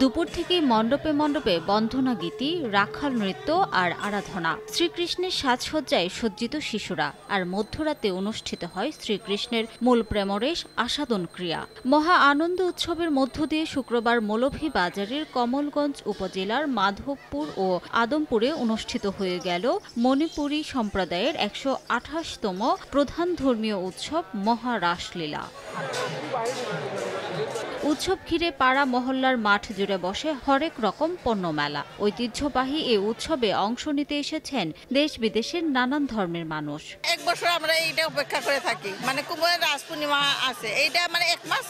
দুপুর থেকেই মণ্ডপে মণ্ডপে বন্দনা গীতি, রাখাল নৃত্য আর আরাধনা। শ্রীকৃষ্ণের সাজসজ্জায় সজ্জিত শিশুরা, আর মধ্যরাতে অনুষ্ঠিত হয় শ্রীকৃষ্ণের মূল প্রেমরেশ আস্বাদন ক্রিয়া। মহা আনন্দ উৎসবের মধ্য দিয়ে শুক্রবার মৌলভীবাজারের কমলগঞ্জ উপজেলার মাধবপুর ও আদমপুরে অনুষ্ঠিত হয়ে গেল মণিপুরী সম্প্রদায়ের ১২৮তম প্রধান ধর্মীয় উৎসব মহা রাসলীলা। উৎসব ঘিরে পাড়া মহল্লার মাঠ জুড়ে বসে হরেক রকম পণ্য মেলা। ঐতিহ্যবাহী এই উৎসবে অংশ নিতে এসেছেন দেশ বিদেশের নানান ধর্মের মানুষ। এক বছর আমরা এইটা অপেক্ষা করে থাকি, মানে কুম্ভের রাস পূর্ণিমা আছে, এইটা মানে 1 মাস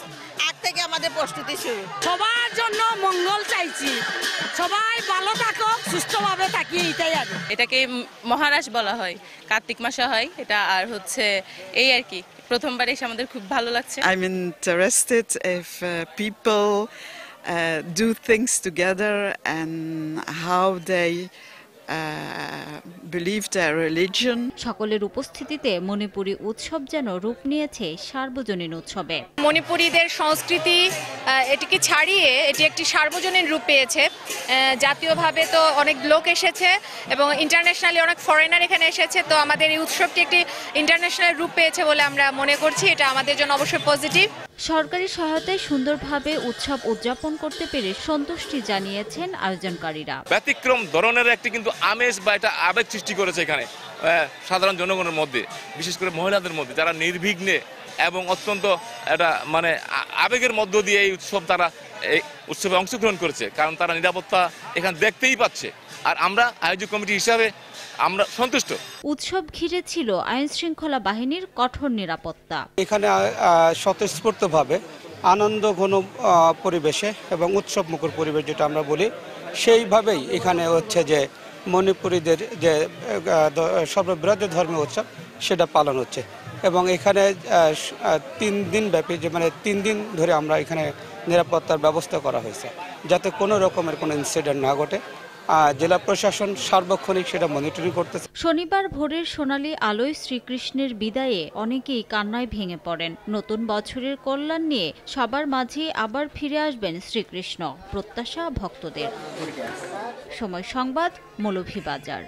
আগ থেকে আমাদের প্রস্তুতি শুরু। সবার জন্য মঙ্গল চাইছি, সবাই ভালো থাকুক, সুস্থভাবে থাকি, এটাই আর। এটাকে মহারাস বলা হয়, কার্তিক মাসে হয় এটা। আর হচ্ছে এই আর কি, প্রথমবার এসে আমাদের খুব ভালো লাগছে। I'm interested if people do things together and how they believe their religion. সকলের উপস্থিতিতে মণিপুরী উৎসব যেন রূপ নিয়েছে সার্বজনীন উৎসবে। মণিপুরীদের সংস্কৃতি এটিকে ছাড়িয়ে এটি একটি সার্বজনীন রূপ পেয়েছে। জাতীয়ভাবে তো অনেক লোক এসেছে এবং ইন্টারন্যাশনালি অনেক ফরেনার এখানে এসেছে, তো আমাদের এই উৎসবটি একটি ইন্টারন্যাশনাল রূপ পেয়েছে বলে আমরা মনে করছি। এটা আমাদের জন্য অবশ্যই পজিটিভ। সরকারি সহায়তায় সুন্দরভাবে উৎসব উদযাপন করতে পেরে সন্তুষ্টি জানিয়েছেন আয়োজনকারীরা। ব্যতিক্রম ধরনের একটি কিন্তু আমেজ বা একটা আবেগ সৃষ্টি করেছে এখানে সাধারণ জনগণের মধ্যে, বিশেষ করে মহিলাদের মধ্যে, যারা নির্বিঘ্নে এবং অত্যন্ত একটা মানে আবেগের মধ্য দিয়ে এই উৎসব তারা এই উৎসবে অংশগ্রহণ করেছে, কারণ তারা নিরাপত্তা এখানে দেখতেই পাচ্ছে। আর আমরা আয়োজক কমিটি হিসাবে আমরা সন্তুষ্ট। উৎসব ঘিরে ছিল আইন শৃঙ্খলা বাহিনীর কঠোর নিরাপত্তা। এখানে স্বতঃস্ফূর্তভাবে আনন্দ ঘন পরিবেশে এবং উৎসব মুখর পরিবেশ যেটা আমরা বলি, সেইভাবেই এখানে হচ্ছে যে মণিপুরীদের যে সর্ববৃহৎ ধর্মীয় উৎসব সেটা পালন হচ্ছে। এবং এখানে 3 দিন ব্যাপী, যে মানে 3 দিন ধরে আমরা এখানে নিরাপত্তার ব্যবস্থা করা হয়েছে, যাতে কোনো রকমের কোনো ইনসিডেন্ট না ঘটে। জেলা প্রশাসন সার্বক্ষণিক সেটা মনিটরিং করতেছে। শনিবার ভোরের সোনালী আলোয় শ্রীকৃষ্ণের বিদায়ে অনেকেই কান্নায় ভেঙে পড়েন। নতুন বছরের কল্যাণ নিয়ে সবার মাঝে আবার ফিরে আসবেন শ্রীকৃষ্ণ, প্রত্যাশা ভক্তদের। সময় সংবাদ, মৌলভীবাজার।